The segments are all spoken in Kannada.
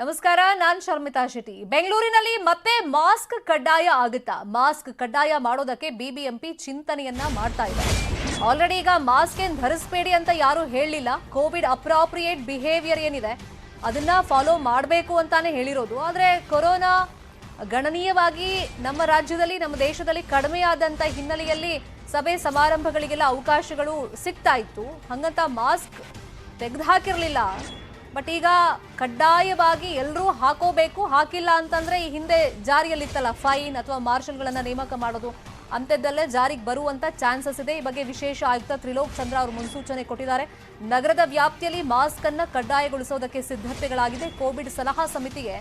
ನಮಸ್ಕಾರ, ನಾನು ಶರ್ಮಿತಾ ಶೆಟ್ಟಿ. ಬೆಂಗಳೂರಿನಲ್ಲಿ ಮತ್ತೆ ಮಾಸ್ಕ್ ಕಡ್ಡಾಯ ಆಗುತ್ತಾ? ಮಾಸ್ಕ್ ಕಡ್ಡಾಯ ಮಾಡೋದಕ್ಕೆ ಬಿಬಿಎಂಪಿ ಚಿಂತನೆಯನ್ನ ಮಾಡ್ತಾ ಇದೆ. ಆಲ್ರೆಡಿ ಈಗ ಮಾಸ್ಕ್ ಏನ್ ಧರಿಸಬೇಡಿ ಅಂತ ಯಾರು ಹೇಳಲಿಲ್ಲ. ಕೋವಿಡ್ ಅಪ್ರಾಪ್ರಿಯೇಟ್ ಬಿಹೇವಿಯರ್ ಏನಿದೆ ಅದನ್ನ ಫಾಲೋ ಮಾಡಬೇಕು ಅಂತಾನೆ ಹೇಳಿರೋದು. ಆದ್ರೆ ಕೊರೋನಾ ಗಣನೀಯವಾಗಿ ನಮ್ಮ ರಾಜ್ಯದಲ್ಲಿ, ನಮ್ಮ ದೇಶದಲ್ಲಿ ಕಡಿಮೆಯಾದಂತ ಹಿನ್ನೆಲೆಯಲ್ಲಿ ಸಭೆ ಸಮಾರಂಭಗಳಿಗೆಲ್ಲ ಅವಕಾಶಗಳು ಸಿಗ್ತಾ ಇತ್ತು. ಹಂಗಂತ ಮಾಸ್ಕ್ ತೆಗೆದುಹಾಕಿರಲಿಲ್ಲ. ಬಟ್ ಈಗ ಕಡ್ಡಾಯವಾಗಿ ಎಲ್ಲರೂ ಹಾಕೋಬೇಕು. ಹಾಕಿಲ್ಲ ಅಂತಂದ್ರೆ ಈ ಹಿಂದೆ ಜಾರಿಯಲ್ಲಿತ್ತಲ್ಲ ಫೈನ್ ಅಥವಾ ಮಾರ್ಷಲ್ಗಳನ್ನ ನೇಮಕ ಮಾಡೋದು, ಅಂಥದ್ದಲ್ಲೇ ಜಾರಿಗೆ ಬರುವಂತ ಚಾನ್ಸಸ್ ಇದೆ. ಈ ಬಗ್ಗೆ ವಿಶೇಷ ಆಯುಕ್ತ ತ್ರಿಲೋಕ್ ಚಂದ್ರ ಅವರು ಮುನ್ಸೂಚನೆ ಕೊಟ್ಟಿದ್ದಾರೆ. ನಗರದ ವ್ಯಾಪ್ತಿಯಲ್ಲಿ ಮಾಸ್ಕ್ ಅನ್ನ ಕಡ್ಡಾಯಗೊಳಿಸೋದಕ್ಕೆ ಸಿದ್ಧತೆಗಳಾಗಿದೆ. ಕೋವಿಡ್ ಸಲಹಾ ಸಮಿತಿಗೆ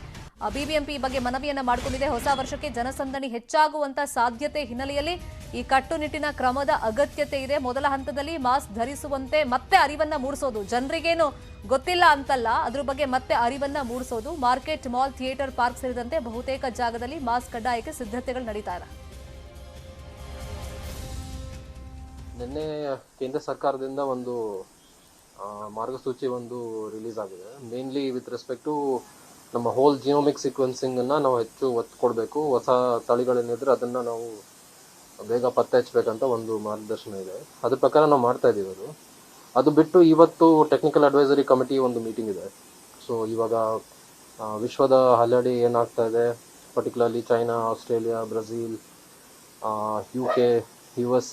ಬಿಬಿಎಂಪಿ ಈ ಬಗ್ಗೆ ಮನವಿಯನ್ನ ಮಾಡಿಕೊಂಡಿದೆ. ಹೊಸ ವರ್ಷಕ್ಕೆ ಜನಸಂದಣಿ ಹೆಚ್ಚಾಗುವಂತ ಸಾಧ್ಯತೆ ಹಿನ್ನೆಲೆಯಲ್ಲಿ ಈ ಕಟ್ಟುನಿಟ್ಟಿನ ಕ್ರಮದ ಅಗತ್ಯತೆ ಇದೆ. ಮೊದಲ ಹಂತದಲ್ಲಿ ಮಾಸ್ಕ್ ಧರಿಸುವಂತೆ ಮತ್ತೆ ಅರಿವನ್ನ ಮೂಡಿಸೋದು, ಜನರಿಗೇನು ಗೊತ್ತಿಲ್ಲ ಅಂತಲ್ಲ, ಅದ್ರ ಬಗ್ಗೆ ಮತ್ತೆ ಅರಿವನ್ನ ಮೂಡಿಸೋದು. ಮಾರ್ಕೆಟ್, ಮಾಲ್, ಥಿಯೇಟರ್, ಪಾರ್ಕ್ ಸೇರಿದಂತೆ ಬಹುತೇಕ ಜಾಗದಲ್ಲಿ ಮಾಸ್ಕ್ ಕಡ್ಡಾಯಕ್ಕೆ ಸಿದ್ಧತೆಗಳು ನಡೀತಾ ಇದೆ. ನಿನ್ನೆ ಕೇಂದ್ರ ಸರ್ಕಾರದಿಂದ ಒಂದು ಮಾರ್ಗಸೂಚಿ ರಿಲೀಸ್ ಆಗಿದೆ. ಮೇನ್ಲಿ ವಿತ್ ರೆಸ್ಪೆಕ್ಟ್ ಟು ನಮ್ಮ ಹೋಲ್ ಜಿನೋಮಿಕ್ ಸೀಕ್ವೆನ್ಸಿಂಗ್ ಅನ್ನ ನಾವು ಹೆಚ್ಚು ಒತ್ತು ಕೊಡಬೇಕು. ಹೊಸ ತಳಿಗಳೇನಿದ್ರೆ ಅದನ್ನ ನಾವು ಬೇಗ ಪತ್ತೆ ಹಚ್ಚಬೇಕಂತ ಒಂದು ಮಾರ್ಗದರ್ಶನ ಇದೆ. ಅದ್ರ ಪ್ರಕಾರ ನಾವು ಮಾಡ್ತಾ ಇದ್ದೀವಿ. ಅದು ಬಿಟ್ಟು ಇವತ್ತು ಟೆಕ್ನಿಕಲ್ ಅಡ್ವೈಸರಿ ಕಮಿಟಿ ಒಂದು ಮೀಟಿಂಗ್ ಇದೆ. ಸೊ ಇವಾಗ ವಿಶ್ವದ ಹಲ್ಲೆಡೆ ಏನಾಗ್ತಾ ಇದೆ, particularly China, Australia, Brazil, UK, US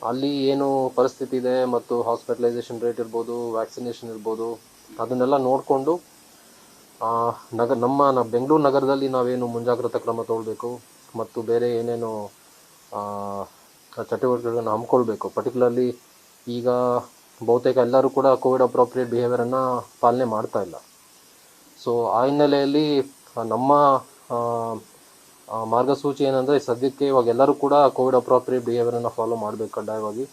ಅಲ್ಲಿ ಏನು ಪರಿಸ್ಥಿತಿ ಇದೆ ಮತ್ತು ಹಾಸ್ಪಿಟಲೈಸೇಷನ್ ರೇಟ್ ಇರ್ಬೋದು, ವ್ಯಾಕ್ಸಿನೇಷನ್ ಇರ್ಬೋದು, ಅದನ್ನೆಲ್ಲ ನೋಡಿಕೊಂಡು ನಮ್ಮ ಬೆಂಗಳೂರು ನಗರದಲ್ಲಿ ನಾವೇನು ಮುಂಜಾಗ್ರತಾ ಕ್ರಮ ತಗೊಳ್ಬೇಕು ಮತ್ತು ಬೇರೆ ಏನೇನು ಚಟುವಟಿಕೆಗಳನ್ನು ಹಮ್ಮಿಕೊಳ್ಬೇಕು. ಪರ್ಟಿಕ್ಯುಲರ್ಲಿ ಈಗ ಬಹುತೇಕ ಎಲ್ಲರೂ ಕೂಡ ಕೋವಿಡ್ ಅಪ್ರಾಪ್ರಿಯೇಟ್ ಬಿಹೇವಿಯರನ್ನು ಪಾಲನೆ ಮಾಡ್ತಾ ಇಲ್ಲ. ಸೊ ಆ ಹಿನ್ನೆಲೆಯಲ್ಲಿ ನಮ್ಮ ಮಾರ್ಗಸೂಚಿ ಏನಂದರೆ, ಸದ್ಯಕ್ಕೆ ಇವಾಗ ಎಲ್ಲರೂ ಕೂಡ ಕೋವಿಡ್ ಅಪ್ರಾಪ್ರಿಯೇಟ್ ಬಿಹೇವಿಯರನ್ನು ಫಾಲೋ ಮಾಡಬೇಕು ಕಡ್ಡಾಯವಾಗಿ.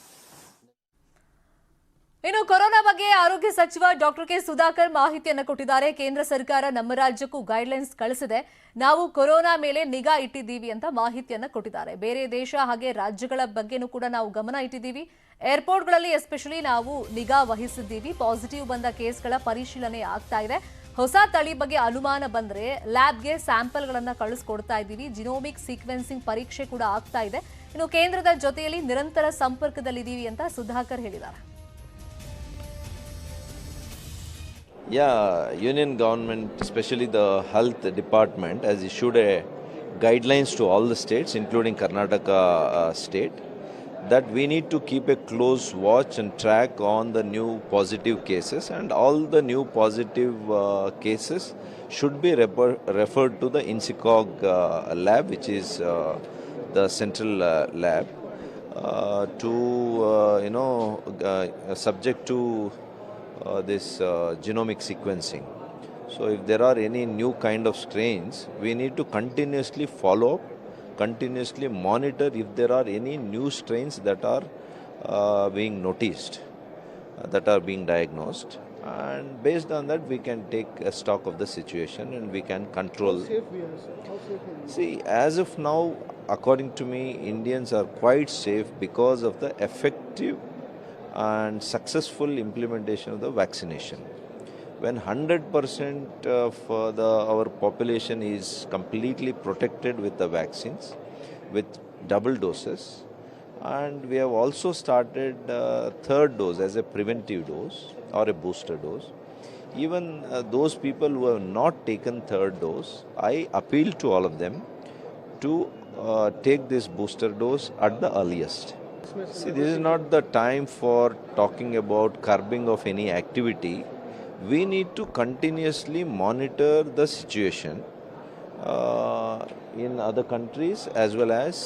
ಇನ್ನು ಕೊರೋನಾ ಬಗ್ಗೆ ಆರೋಗ್ಯ ಸಚಿವ ಡಾಕ್ಟರ್ ಕೆ ಸುಧಾಕರ್ ಮಾಹಿತಿಯನ್ನು ಕೊಟ್ಟಿದ್ದಾರೆ. ಕೇಂದ್ರ ಸರ್ಕಾರ ನಮ್ಮ ರಾಜ್ಯಕ್ಕೂ ಗೈಡ್ಲೈನ್ಸ್ ಕಳಿಸಿದೆ. ನಾವು ಕೊರೋನಾ ಮೇಲೆ ನಿಗಾ ಇಟ್ಟಿದ್ದೀವಿ ಅಂತ ಮಾಹಿತಿಯನ್ನು ಕೊಟ್ಟಿದ್ದಾರೆ. ಬೇರೆ ದೇಶ ಹಾಗೆ ರಾಜ್ಯಗಳ ಬಗ್ಗೆನೂ ಕೂಡ ನಾವು ಗಮನ ಇಟ್ಟಿದ್ದೀವಿ. ಏರ್ಪೋರ್ಟ್ಗಳಲ್ಲಿ ಎಸ್ಪೆಷಲಿ ನಾವು ನಿಗಾ ವಹಿಸಿದ್ದೀವಿ. ಪಾಸಿಟಿವ್ ಬಂದ ಕೇಸ್ಗಳ ಪರಿಶೀಲನೆ ಆಗ್ತಾ ಇದೆ. ಹೊಸ ತಳಿ ಬಗ್ಗೆ ಅನುಮಾನ ಬಂದ್ರೆ ಲ್ಯಾಬ್ಗೆ ಸ್ಯಾಂಪಲ್ಗಳನ್ನ ಕಳಿಸ್ಕೊಡ್ತಾ ಇದ್ದೀವಿ. ಜಿನೋಮಿಕ್ ಸೀಕ್ವೆನ್ಸಿಂಗ್ ಪರೀಕ್ಷೆ ಕೂಡ ಆಗ್ತಾ ಇದೆ. ಇನ್ನು ಕೇಂದ್ರದ ಜೊತೆಯಲ್ಲಿ ನಿರಂತರ ಸಂಪರ್ಕದಲ್ಲಿದ್ದೀವಿ ಅಂತ ಸುಧಾಕರ್ ಹೇಳಿದ್ದಾರೆ. Yeah, Union government, especially the health department, has issued a guidelines to all the states, including Karnataka state, that we need to keep a close watch and track on the new positive cases, and all the new positive cases should be referred to the INSICOG lab, which is the central lab, subject to this genomic sequencing. So if there are any new kind of strains, we need to continuously follow up, continuously monitor if there are any new strains that are being noticed, that are being diagnosed, and based on that we can take a stock of the situation and we can control. How safe we are, sir? How safe are we? See, as of now, according to me, Indians are quite safe because of the effective and successful implementation of the vaccination. When 100% of our population is completely protected with the vaccines, with double doses, and we have also started third dose as a preventive dose or a booster dose. Even those people who have not taken third dose, I appeal to all of them to take this booster dose at the earliest. See, this is not the time for talking about curbing of any activity. We need to continuously monitor the situation in other countries as well as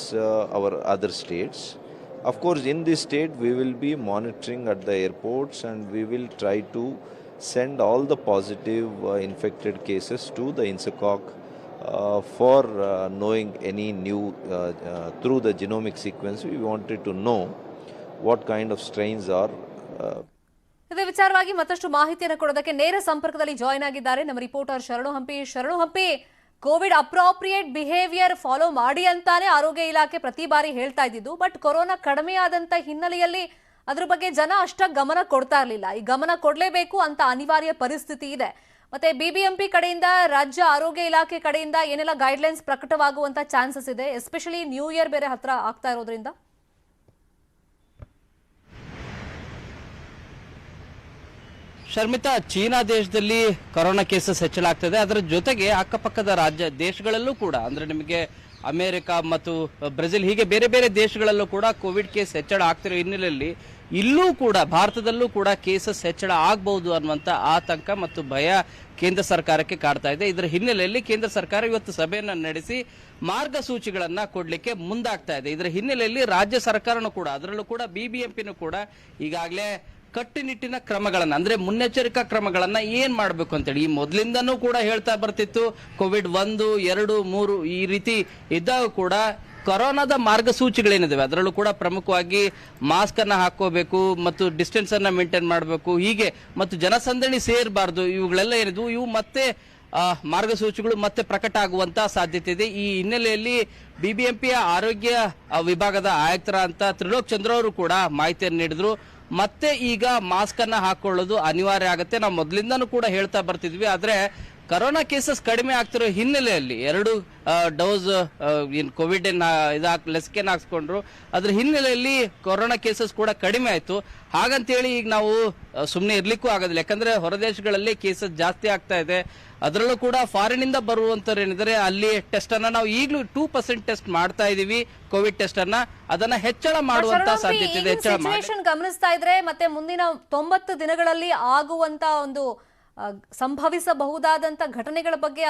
our other states. Of course, in this state, we will be monitoring at the airports, and we will try to send all the positive infected cases to the INSICOG for knowing any new, through the genomic sequence, we wanted to know what kind of strains are. ಇದೇ ವಿಚಾರವಾಗಿ ಮತ್ತಷ್ಟು ಮಾಹಿತಿಯನ್ನು ಕೊಡೋದಕ್ಕೆ ನೇರ ಸಂಪರ್ಕದಲ್ಲಿ ಜಾಯಿನ್ ಆಗಿದ್ದಾರೆ ನಮ್ಮ ರಿಪೋರ್ಟರ್ ಶರಣು Hampi. Covid appropriate behaviour follow ಮಾಡಿ ಅಂತಾನೆ ಆರೋಗ್ಯ ಇಲಾಖೆ ಪ್ರತಿ ಬಾರಿ ಹೇಳ್ತಾ ಇದ್ದಿದ್ದು. ಬಟ್ ಕೊರೋನಾ ಕಡಿಮೆಯಾದಂತ ಹಿನ್ನೆಲೆಯಲ್ಲಿ ಅದ್ರ ಬಗ್ಗೆ ಜನ ಅಷ್ಟಾಗಿ ಗಮನ ಕೊಡ್ತಾ ಇರಲಿಲ್ಲ. ಈ ಗಮನ ಕೊಡಲೇಬೇಕು ಅಂತ ಅನಿವಾರ್ಯ ಪರಿಸ್ಥಿತಿ ಇದೆ. ಮತ್ತೆ ಬಿಬಿಎಂಪಿ ಕಡೆಯಿಂದ ರಾಜ್ಯ ಆರೋಗ್ಯ ಇಲಾಖೆ ಕಡೆಯಿಂದ ಏನೆಲ್ಲ ಗೈಡ್ಲೈನ್ಸ್ ಪ್ರಕಟವಾಗುವಂತ ಚಾನ್ಸಸ್ ಇದೆ, ಎಸ್ಪೆಷಲಿ ನ್ಯೂ ಇಯರ್ ಬೇರೆ ಹತ್ರ ಆಗ್ತಾ ಇರೋದ್ರಿಂದ? ಶರ್ಮಿತಾ, ಚೀನಾ ದೇಶದಲ್ಲಿ ಕೊರೋನಾ ಕೇಸಸ್ ಹೆಚ್ಚಳ ಆಗ್ತದೆ. ಅದರ ಜೊತೆಗೆ ಅಕ್ಕಪಕ್ಕದ ದೇಶಗಳಲ್ಲೂ ಕೂಡ, ಅಂದ್ರೆ ನಿಮಗೆ ಅಮೆರಿಕ ಮತ್ತು ಬ್ರೆಜಿಲ್ ಹೀಗೆ ಬೇರೆ ಬೇರೆ ದೇಶಗಳಲ್ಲೂ ಕೂಡ ಕೋವಿಡ್ ಕೇಸ್ ಹೆಚ್ಚಳ ಆಗ್ತಿರೋ ಹಿನ್ನೆಲೆಯಲ್ಲಿ ಇಲ್ಲೂ ಕೂಡ ಭಾರತದಲ್ಲೂ ಕೂಡ ಕೇಸಸ್ ಹೆಚ್ಚಳ ಆಗಬಹುದು ಅನ್ನುವಂತ ಆತಂಕ ಮತ್ತು ಭಯ ಕೇಂದ್ರ ಸರ್ಕಾರಕ್ಕೆ ಕಾಡ್ತಾ ಇದೆ. ಇದರ ಹಿನ್ನೆಲೆಯಲ್ಲಿ ಕೇಂದ್ರ ಸರ್ಕಾರ ಇವತ್ತು ಸಭೆಯನ್ನ ನಡೆಸಿ ಮಾರ್ಗಸೂಚಿಗಳನ್ನ ಕೊಡ್ಲಿಕ್ಕೆ ಮುಂದಾಗ್ತಾ ಇದೆ. ಇದರ ಹಿನ್ನೆಲೆಯಲ್ಲಿ ರಾಜ್ಯ ಸರ್ಕಾರನೂ ಕೂಡ, ಅದರಲ್ಲೂ ಕೂಡ ಬಿಬಿಎಂಪಿನೂ ಕೂಡ ಈಗಾಗಲೇ ಕಟ್ಟುನಿಟ್ಟಿನ ಕ್ರಮಗಳನ್ನ, ಅಂದ್ರೆ ಮುನ್ನೆಚ್ಚರಿಕಾ ಕ್ರಮಗಳನ್ನ ಏನ್ ಮಾಡಬೇಕು ಅಂತೇಳಿ ಈ ಮೊದಲಿಂದನೂ ಕೂಡ ಹೇಳ್ತಾ ಬರ್ತಿತ್ತು. ಕೋವಿಡ್ 1, 2, 3 ಈ ರೀತಿ ಇದ್ದಾಗ ಕೂಡ ಕೊರೋನಾದ ಮಾರ್ಗಸೂಚಿಗಳೇನಿದಾವೆ ಅದರಲ್ಲೂ ಕೂಡ ಪ್ರಮುಖವಾಗಿ ಮಾಸ್ಕ್ ಅನ್ನ ಹಾಕೋಬೇಕು ಮತ್ತು ಡಿಸ್ಟೆನ್ಸ್ ಅನ್ನ ಮೇಂಟೈನ್ ಮಾಡಬೇಕು, ಹೀಗೆ ಮತ್ತು ಜನಸಂದಣಿ ಸೇರಬಾರ್ದು, ಇವುಗಳೆಲ್ಲ ಏನಿದ್ವು ಇವು ಮತ್ತೆ ಮಾರ್ಗಸೂಚಿಗಳು ಮತ್ತೆ ಪ್ರಕಟ ಆಗುವಂತ ಸಾಧ್ಯತೆ ಇದೆ. ಈ ಹಿನ್ನೆಲೆಯಲ್ಲಿ ಬಿಬಿಎಂಪಿಯ ಆರೋಗ್ಯ ವಿಭಾಗದ ಆಯುಕ್ತರ ಅಂತ ತ್ರಿಲೋಕ್ ಚಂದ್ರ ಅವರು ಕೂಡ ಮಾಹಿತಿಯನ್ನು ನೀಡಿದ್ರು. ಮತ್ತೆ ಈಗ ಮಾಸ್ಕ್ ಅನ್ನ ಹಾಕೊಳ್ಳೋದು ಅನಿವಾರ್ಯ ಆಗುತ್ತೆ. ನಾವು ಮೊದಲಿಂದನೂ ಕೂಡ ಹೇಳ್ತಾ ಬರ್ತಿದ್ವಿ. ಆದ್ರೆ ಕೊರೋನಾ ಕೇಸಸ್ ಕಡಿಮೆ ಆಗ್ತಿರೋ ಹಿನ್ನೆಲೆಯಲ್ಲಿ 2 ಡೋಸ್ ಕೋವಿಡ್ ಲಸಿಕೆಯನ್ನು ಹಾಕ್ಸ್ಕೊಂಡ್ರು. ಅದ್ರ ಹಿನ್ನೆಲೆಯಲ್ಲಿ ಕೊರೋನಾ ಕೇಸಸ್ ಕೂಡ ಕಡಿಮೆ ಆಯ್ತು. ಹಾಗಂತೇಳಿ ಈಗ ನಾವು ಸುಮ್ಮನೆ ಇರ್ಲಿಕ್ಕೂ ಆಗೋದಿಲ್ಲ, ಯಾಕಂದ್ರೆ ಹೊರದೇಶಗಳಲ್ಲಿ ಕೇಸಸ್ ಜಾಸ್ತಿ ಆಗ್ತಾ ಇದೆ. ಅದರಲ್ಲೂ ಕೂಡ ಫಾರಿನ್ ಇಂದ ಬರುವಂತವ್ರು ಏನಿದ್ದಾರೆ ಅಲ್ಲಿ ಟೆಸ್ಟ್ ಅನ್ನ ನಾವು ಈಗಲೂ 2% ಟೆಸ್ಟ್ ಮಾಡ್ತಾ ಇದೀವಿ, ಕೋವಿಡ್ ಟೆಸ್ಟ್ ಅನ್ನ. ಅದನ್ನ ಹೆಚ್ಚಳ ಮಾಡುವಂತ ಸಾಧ್ಯತೆ ಇದೆ. ಸಿಚುವೇಶನ್ ಗಮನಿಸ್ತಾ ಇದ್ರೆ ಮತ್ತೆ ಮುಂದಿನ 90 ದಿನಗಳಲ್ಲಿ ಆಗುವಂತ ಒಂದು ಸಂಭವಿಸಬಹುದಾದಂತ ಘಟನೆಗಳ ಬಗ್ಗೆ,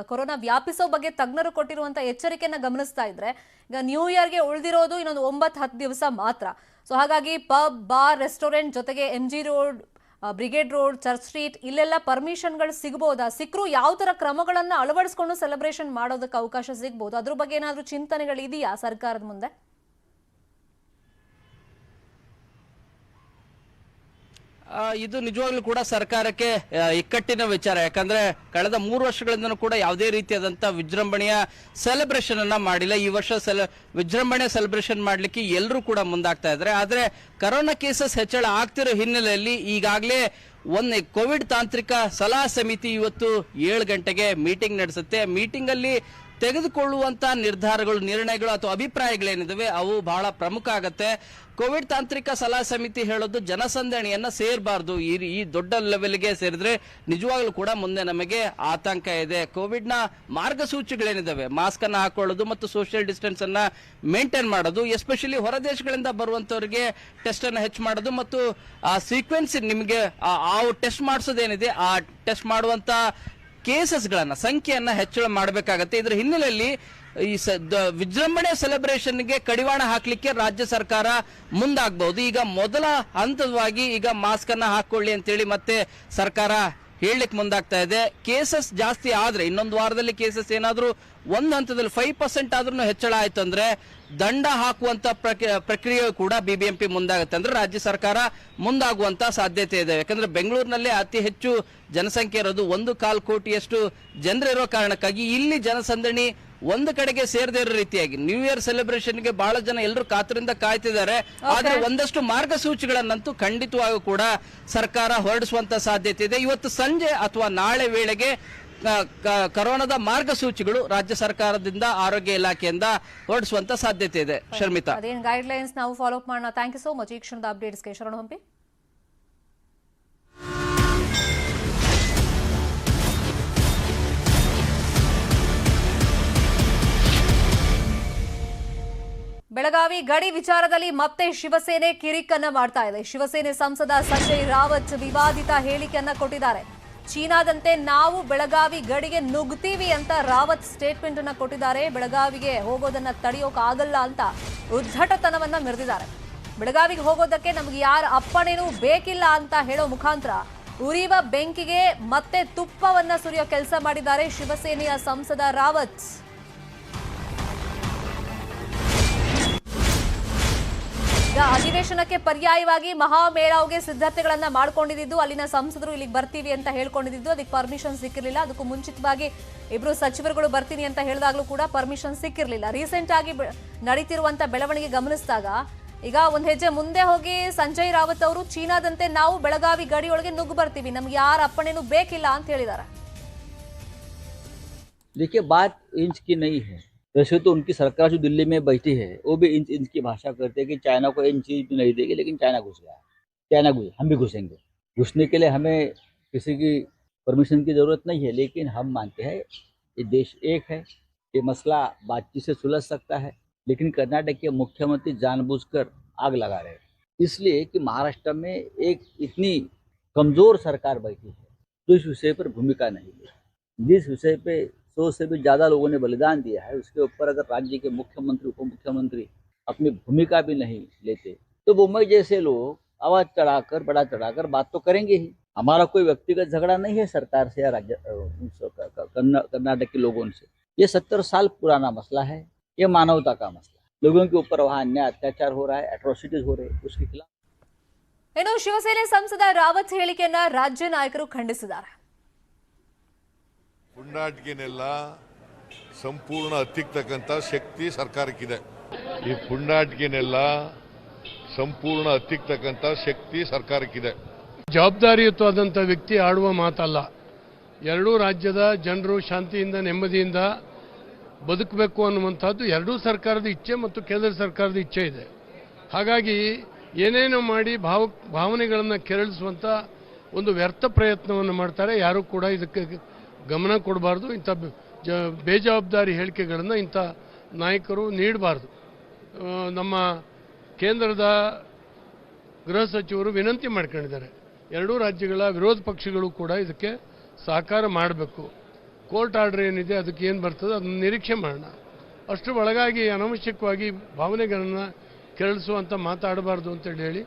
ಕೊರೋನಾ ವ್ಯಾಪಿಸೋ ಬಗ್ಗೆ ತಜ್ಞರು ಕೊಟ್ಟಿರುವಂತ ಎಚ್ಚರಿಕೆಯನ್ನ ಗಮನಿಸ್ತಾ ಇದ್ರೆ ಈಗ ನ್ಯೂ ಇಯರ್ಗೆ ಉಳಿದಿರೋದು ಇನ್ನೊಂದು 9-10 ದಿವಸ ಮಾತ್ರ. ಸೊ ಹಾಗಾಗಿ ಪಬ್, ಬಾರ್, ರೆಸ್ಟೋರೆಂಟ್ ಜೊತೆಗೆ MG road, brigade road, church street ಇಲ್ಲೆಲ್ಲ ಪರ್ಮಿಷನ್ಗಳು ಸಿಗಬಹುದಾ? ಸಿಕ್ಕರೂ ಯಾವ ತರ ಕ್ರಮಗಳನ್ನ ಅಳವಡಿಸ್ಕೊಂಡು ಸೆಲೆಬ್ರೇಷನ್ ಮಾಡೋದಕ್ಕೆ ಅವಕಾಶ ಸಿಗಬಹುದು? ಅದ್ರ ಬಗ್ಗೆ ಏನಾದ್ರೂ ಚಿಂತನೆಗಳಿದೆಯಾ ಸರ್ಕಾರದ ಮುಂದೆ? ಇದು ನಿಜವಾಗ್ಲೂ ಕೂಡ ಸರ್ಕಾರಕ್ಕೆ ಇಕ್ಕಟ್ಟಿನ ವಿಚಾರ. ಯಾಕಂದ್ರೆ ಕಳೆದ 3 ವರ್ಷಗಳಿಂದನೂ ಕೂಡ ಯಾವುದೇ ರೀತಿಯಾದಂತಹ ವಿಜೃಂಭಣೆಯ ಸೆಲೆಬ್ರೇಷನ್ ಅನ್ನ ಮಾಡಿಲ್ಲ. ಈ ವರ್ಷ ವಿಜೃಂಭಣೆ ಸೆಲೆಬ್ರೇಷನ್ ಮಾಡ್ಲಿಕ್ಕೆ ಎಲ್ಲರೂ ಕೂಡ ಮುಂದಾಗ್ತಾ ಇದ್ದಾರೆ. ಆದ್ರೆ ಕೊರೋನಾ ಕೇಸಸ್ ಹೆಚ್ಚಳ ಆಗ್ತಿರೋ ಹಿನ್ನೆಲೆಯಲ್ಲಿ ಈಗಾಗಲೇ ಕೋವಿಡ್ ತಾಂತ್ರಿಕ ಸಲಹಾ ಸಮಿತಿ ಇವತ್ತು 7 ಗಂಟೆಗೆ ಮೀಟಿಂಗ್ ನಡೆಸುತ್ತೆ. ಮೀಟಿಂಗ್ ಅಲ್ಲಿ ತೆಗೆದುಕೊಳ್ಳುವಂತ ನಿರ್ಣಯಗಳು ಅಥವಾ ಅಭಿಪ್ರಾಯಗಳೇನಿದಾವೆ ಅವು ಬಹಳ ಪ್ರಮುಖ ಆಗತ್ತೆ. ಕೋವಿಡ್ ತಾಂತ್ರಿಕ ಸಲಹಾ ಸಮಿತಿ ಹೇಳೋದು ಜನಸಂದಣಿಯನ್ನ ಸೇರಬಾರ್ದು. ಈ ದೊಡ್ಡ ಲೆವೆಲ್ಗೆ ಸೇರಿದ್ರೆ ನಿಜವಾಗ್ಲೂ ಕೂಡ ಮುಂದೆ ನಮಗೆ ಆತಂಕ ಇದೆ. ಕೋವಿಡ್ ನ ಮಾರ್ಗಸೂಚಿಗಳೇನಿದಾವೆ, ಮಾಸ್ಕ್ ಅನ್ನ ಹಾಕೊಳ್ಳೋದು ಮತ್ತು ಸೋಷಿಯಲ್ ಡಿಸ್ಟೆನ್ಸ್ ಅನ್ನ ಮೇಂಟೈನ್ ಮಾಡೋದು, ಎಸ್ಪೆಷಲಿ ಹೊರ ದೇಶಗಳಿಂದ ಬರುವಂತವರಿಗೆ ಟೆಸ್ಟ್ ಅನ್ನ ಹೆಚ್ಚು ಮಾಡೋದು ಮತ್ತು ಆ ಸೀಕ್ವೆನ್ಸ್ ನಿಮಗೆ ಆ ಟೆಸ್ಟ್ ಮಾಡಿಸೋದೇನಿದೆ ಆ ಟೆಸ್ಟ್ ಮಾಡುವಂತ ಕೇಸಸ್ಗಳನ್ನ ಸಂಖ್ಯೆಯನ್ನ ಹೆಚ್ಚಳ ಮಾಡಬೇಕಾಗತ್ತೆ. ಇದರ ಹಿನ್ನೆಲೆಯಲ್ಲಿ ಈ ವಿಜೃಂಭಣೆ ಸೆಲೆಬ್ರೇಷನ್ಗೆ ಕಡಿವಾಣ ಹಾಕ್ಲಿಕ್ಕೆ ರಾಜ್ಯ ಸರ್ಕಾರ ಮುಂದಾಗಬಹುದು. ಈಗ ಮೊದಲ ಹಂತವಾಗಿ ಈಗ ಮಾಸ್ಕ್ ಅನ್ನ ಹಾಕೊಳ್ಳಿ ಅಂತೇಳಿ ಮತ್ತೆ ಸರ್ಕಾರ ಹೇಳಲಿಕ್ಕೆ ಮುಂದಾಗ್ತಾ ಇದೆ. ಕೇಸಸ್ ಜಾಸ್ತಿ ಆದ್ರೆ ಇನ್ನೊಂದು ವಾರದಲ್ಲಿ ಕೇಸಸ್ ಏನಾದ್ರೂ ಒಂದು ಹಂತದಲ್ಲಿ 5% ಆದ್ರೂ ಹೆಚ್ಚಳ ಆಯ್ತು ಅಂದ್ರೆ ದಂಡ ಹಾಕುವಂತ ಪ್ರಕ್ರಿಯೆ ಕೂಡ ಬಿಬಿಎಂಪಿ ಮುಂದಾಗುತ್ತೆ. ಅಂದ್ರೆ ರಾಜ್ಯ ಸರ್ಕಾರ ಮುಂದಾಗುವಂತ ಸಾಧ್ಯತೆ ಇದೆ. ಯಾಕಂದ್ರೆ ಬೆಂಗಳೂರಿನಲ್ಲಿ ಅತಿ ಹೆಚ್ಚು ಜನಸಂಖ್ಯೆ ಇರೋದು 1.25 ಕೋಟಿಯಷ್ಟು ಜನರಿರೋ ಕಾರಣಕ್ಕಾಗಿ ಇಲ್ಲಿ ಜನಸಂದಣಿ ಒಂದು ಕಡೆಗೆ ಸೇರದೇ ಇರೋ ರೀತಿಯಾಗಿ ನ್ಯೂ ಇಯರ್ ಸೆಲೆಬ್ರೇಷನ್ಗೆ ಬಹಳ ಜನ ಎಲ್ಲರೂ ಕಾತರಿಂದ ಕಾಯ್ತಿದ್ದಾರೆ. ಆದ್ರೆ ಒಂದಷ್ಟು ಮಾರ್ಗಸೂಚಿಗಳನ್ನಂತೂ ಖಂಡಿತವಾಗೂ ಕೂಡ ಸರ್ಕಾರ ಹೊರಡಿಸುವಂತ ಸಾಧ್ಯತೆ ಇದೆ. ಇವತ್ತು ಸಂಜೆ ಅಥವಾ ನಾಳೆ ವೇಳೆಗೆ ಕೊರೋನಾದ ಮಾರ್ಗಸೂಚಿಗಳು ರಾಜ್ಯ ಸರ್ಕಾರದಿಂದ ಆರೋಗ್ಯ ಇಲಾಖೆಯಿಂದ ಹೊರಡಿಸುವಂತ ಸಾಧ್ಯತೆ ಇದೆ. ಶರ್ಮಿತಾ, ಅದೇನು ಗೈಡ್ ಲೈನ್ಸ್ ನಾವು ಫಾಲೋ ಅಪ್ ಮಾಡೋಣ. Thank you so much. ಈ ಕ್ಷಣದ ಅಪ್ಡೇಟ್ಸ್ಗೆ ಶರಣ ಹಂಪಿ. ಬೆಳಗಾವಿ ಗಡಿ ವಿಚಾರದಲ್ಲಿ ಮತ್ತೆ ಶಿವಸೇನೆ ಕಿರಿಕನ್ನ ಮಾಡ್ತಾ ಇದೆ. ಶಿವಸೇನೆ ಸಂಸದ ಸಂಜಯ್ ರಾವತ್ ವಿವಾದಿತ ಹೇಳಿಕೆಯನ್ನ ಕೊಟ್ಟಿದ್ದಾರೆ. ಚೀನಾದಂತೆ ನಾವು ಬೆಳಗಾವಿ ಗಡಿಗೆ ನುಗ್ತೀವಿ ಅಂತ ರಾವತ್ ಸ್ಟೇಟ್ಮೆಂಟ್ ಅನ್ನ ಕೊಟ್ಟಿದ್ದಾರೆ. ಬೆಳಗಾವಿಗೆ ಹೋಗೋದನ್ನ ತಡೆಯೋಕ್ಕಾಗಲ್ಲ ಅಂತ ಉದ್ಧಟತನವನ್ನ ಮೆರೆದಿದ್ದಾರೆ. ಬೆಳಗಾವಿಗೆ ಹೋಗೋದಕ್ಕೆ ನಮ್ಗೆ ಯಾರ ಅಪ್ಪಣೆನೂ ಬೇಕಿಲ್ಲ ಅಂತ ಹೇಳೋ ಮುಖಾಂತರ ಉರಿಯುವ ಬೆಂಕಿಗೆ ಮತ್ತೆ ತುಪ್ಪವನ್ನ ಸುರಿಯೋ ಕೆಲಸ ಮಾಡಿದ್ದಾರೆ ಶಿವಸೇನೆಯ ಸಂಸದ ರಾವತ್. ಈಗ ಅಧಿವೇಶನಕ್ಕೆ ಪರ್ಯಾಯವಾಗಿ ಮಹಾಮೇಳಾವ್ಗೆ ಸಿದ್ಧತೆಗಳನ್ನ ಮಾಡ್ಕೊಂಡಿದ್ದು, ಅಲ್ಲಿನ ಸಂಸದರು ಇಲ್ಲಿಗೆ ಬರ್ತೀವಿ ಅಂತ ಹೇಳ್ಕೊಂಡಿದ್ದು, ಅದಕ್ಕೆ ಪರ್ಮಿಷನ್ ಸಿಕ್ಕಿರಲಿಲ್ಲ. ಅದಕ್ಕೂ ಮುಂಚಿತವಾಗಿ ಇಬ್ರು ಸಚಿವರುಗಳು ಬರ್ತೀನಿ ಅಂತ ಹೇಳಿದಾಗ್ಲೂ ಕೂಡ ಪರ್ಮಿಷನ್ ಸಿಕ್ಕಿರಲಿಲ್ಲ. ರೀಸೆಂಟ್ ಆಗಿ ನಡೀತಿರುವಂತ ಬೆಳವಣಿಗೆ ಗಮನಿಸಿದಾಗ ಈಗ ಒಂದ್ ಹೆಜ್ಜೆ ಮುಂದೆ ಹೋಗಿ ಸಂಜಯ್ ರಾವತ್ ಅವರು ಚೀನಾದಂತೆ ನಾವು ಬೆಳಗಾವಿ ಗಡಿಯೊಳಗೆ ನುಗ್ಗು ಬರ್ತೀವಿ, ನಮ್ಗೆ ಯಾರ ಅಪ್ಪಣೆನೂ ಬೇಕಿಲ್ಲ ಅಂತ ಹೇಳಿದ್ದಾರೆ. देखिए, बात इंच की नहीं है। वैसे तो उनकी सरकार जो दिल्ली में बैठी है वो भी इंच इंच की भाषा करते हैं कि चाइना को इंच भी नहीं देगी, लेकिन चाइना घुस गया है। चाइना घुस, हम भी घुसेंगे। घुसने के लिए हमें किसी की परमिशन की जरूरत नहीं है, लेकिन हम मानते हैं ये देश एक है, ये मसला बातचीत से सुलझ सकता है। लेकिन कर्नाटक के मुख्यमंत्री जानबूझकर आग लगा रहे हैं, इसलिए कि महाराष्ट्र में एक इतनी कमजोर सरकार बैठी है जो इस विषय पर भूमिका नहीं ली। जिस विषय पे 100 से भी ज़्यादा लोगों ने बलिदान दिया है, उसके ऊपर अगर राज्य के मुख्यमंत्री उप मुख्यमंत्री अपनी भूमिका भी नहीं लेते तो मुंबई जैसे लोग आवाज चढ़ाकर बड़ा चढ़ाकर बात तो करेंगे ही। हमारा कोई व्यक्तिगत झगड़ा नहीं है सरकार से या राज्य कर्नाटक के लोगों से। ये 70 साल पुराना मसला है, ये मानवता का मसला है। लोगों के ऊपर वहाँ अन्याय अत्याचार हो रहा है, एट्रोसिटीज हो रहे हैं, उसके खिलाफ। ಇನ್ನು ಶಿವಸೇನೆ ಸಂಸದ ರಾವತ್ ಹೇಳಿಕೆಯನ್ನ ರಾಜ್ಯ ನಾಯಕರು ಖಂಡಿಸಿದ್ದಾರೆ. ಪುಂಡಾಟಿಕೆನೆಲ್ಲ ಸಂಪೂರ್ಣ ಹತ್ತಿಕ್ಕತಕ್ಕಂಥ ಶಕ್ತಿ ಸರ್ಕಾರಕ್ಕಿದೆ. ಈ ಪುಂಡಾಟಿಕೆನೆಲ್ಲ ಸಂಪೂರ್ಣ ಹತ್ತಿಕ್ಕತಕ್ಕಂಥ ಶಕ್ತಿ ಸರ್ಕಾರಕ್ಕಿದೆ. ಜವಾಬ್ದಾರಿಯುತವಾದಂಥ ವ್ಯಕ್ತಿ ಆಡುವ ಮಾತಲ್ಲ. ಎರಡೂ ರಾಜ್ಯದ ಜನರು ಶಾಂತಿಯಿಂದ ನೆಮ್ಮದಿಯಿಂದ ಬದುಕಬೇಕು ಅನ್ನುವಂಥದ್ದು ಎರಡೂ ಸರ್ಕಾರದ ಇಚ್ಛೆ ಮತ್ತು ಕೇಂದ್ರ ಸರ್ಕಾರದ ಇಚ್ಛೆ ಇದೆ. ಹಾಗಾಗಿ ಏನೇನೋ ಮಾಡಿ ಭಾವನೆಗಳನ್ನು ಕೆರಳಿಸುವಂಥ ಒಂದು ವ್ಯರ್ಥ ಪ್ರಯತ್ನವನ್ನು ಮಾಡ್ತಾರೆ. ಯಾರೂ ಕೂಡ ಇದಕ್ಕೆ ಗಮನ ಕೊಡಬಾರ್ದು. ಇಂಥ ಬೇಜವಾಬ್ದಾರಿ ಹೇಳಿಕೆಗಳನ್ನು ಇಂಥ ನಾಯಕರು ನೀಡಬಾರ್ದು. ನಮ್ಮ ಕೇಂದ್ರದ ಗೃಹ ಸಚಿವರು ವಿನಂತಿ ಮಾಡ್ಕೊಂಡಿದ್ದಾರೆ, ಎರಡೂ ರಾಜ್ಯಗಳ ವಿರೋಧ ಪಕ್ಷಗಳು ಕೂಡ ಇದಕ್ಕೆ ಸಹಕಾರ ಮಾಡಬೇಕು. ಕೋರ್ಟ್ ಆರ್ಡರ್ ಏನಿದೆ ಅದಕ್ಕೆ ಏನು ಬರ್ತದೆ ಅದನ್ನು ನಿರೀಕ್ಷೆ ಮಾಡೋಣ. ಅಷ್ಟರ ಒಳಗಾಗಿ ಅನಾವಶ್ಯಕವಾಗಿ ಭಾವನೆಗಳನ್ನು ಕೆರಳಿಸುವಂಥ ಮಾತಾಡಬಾರ್ದು ಅಂತೇಳಿ ಹೇಳಿ